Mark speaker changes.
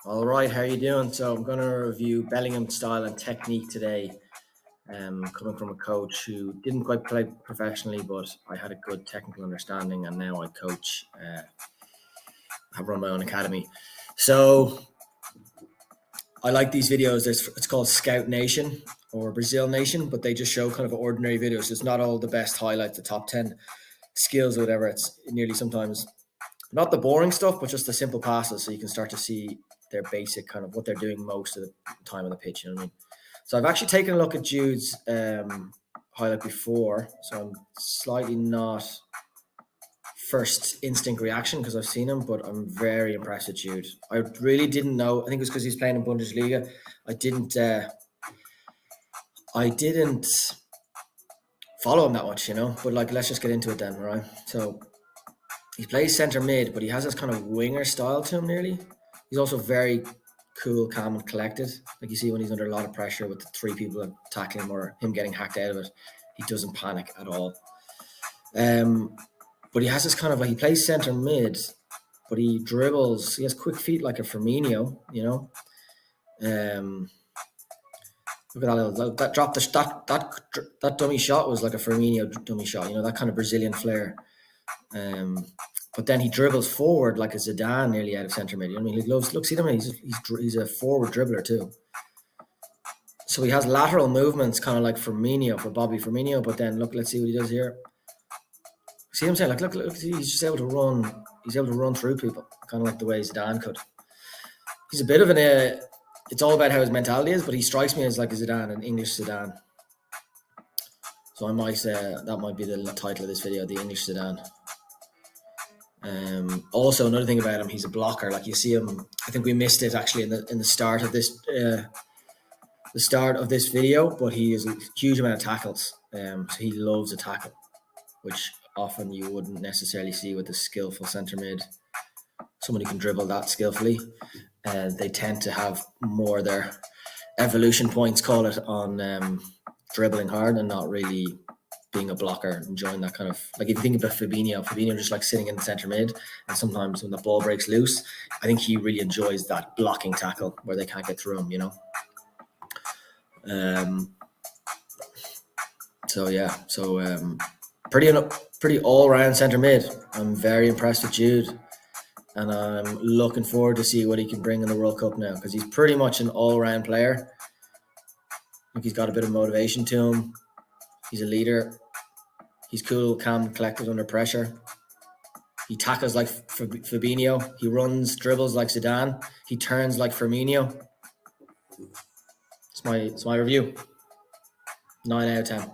Speaker 1: All right, how are you doing? So I'm going to review Bellingham style and technique today. Coming from a coach who didn't quite play professionally, but I had a good technical understanding, and now I coach. Have run my own academy. So I like these videos. It's called Scout Nation or Brazil Nation, but they just show kind of ordinary videos. It's not all the best highlights, the top 10 skills or whatever. It's nearly sometimes not the boring stuff, but just the simple passes, so you can start to see their basic kind of what they're doing most of the time on the pitch. You know what I mean? So I've actually taken a look at Jude's highlight before, so I'm slightly not first instinct reaction because I've seen him, but I'm very impressed with Jude. I really didn't know. I think it was because he's playing in Bundesliga. I didn't follow him that much, But let's just get into it then, right? So he plays centre mid, but he has this kind of winger style to him nearly. He's also very cool, calm, and collected. Like you see when he's under a lot of pressure with the three people tackling him or him getting hacked out of it, he doesn't panic at all. But he has this kind of he plays centre mid, but he dribbles. He has quick feet like a Firminio, Look at that drop. That dummy shot was like a Firmino dummy shot. That kind of Brazilian flair. But then he dribbles forward like a Zidane nearly out of centre mid. Look, see him. He's a forward dribbler too. So he has lateral movements, kind of like Firmino for Bobby Firminio. But then let's see what he does here. See what I'm saying? Look, he's just able to run. He's able to run through people, kind of like the way Zidane could. He's a bit of it's all about how his mentality is, but he strikes me as like a Zidane, an English Zidane. So I might that might be the title of this video, the English Zidane. Also, another thing about him, he's a blocker. Like you see him, I think we missed it actually in the start of this video, but he has a huge amount of tackles. So he loves a tackle, which often you wouldn't necessarily see with a skillful centre mid. Someone who can dribble that skillfully. They tend to have more of their evolution points, call it, on dribbling hard and not really being a blocker, enjoying that kind of, like if you think about Fabinio just like sitting in the centre mid, and sometimes when the ball breaks loose, I think he really enjoys that blocking tackle where they can't get through him, pretty all-round centre mid. I'm very impressed with Jude, and I'm looking forward to see what he can bring in the World Cup now, because he's pretty much an all-round player. I think he's got a bit of motivation to him. He's a leader. He's cool, calm, collected under pressure. He tackles like Fabinio. He runs, dribbles like Zidane. He turns like Firmino. It's my review. 9 out of 10.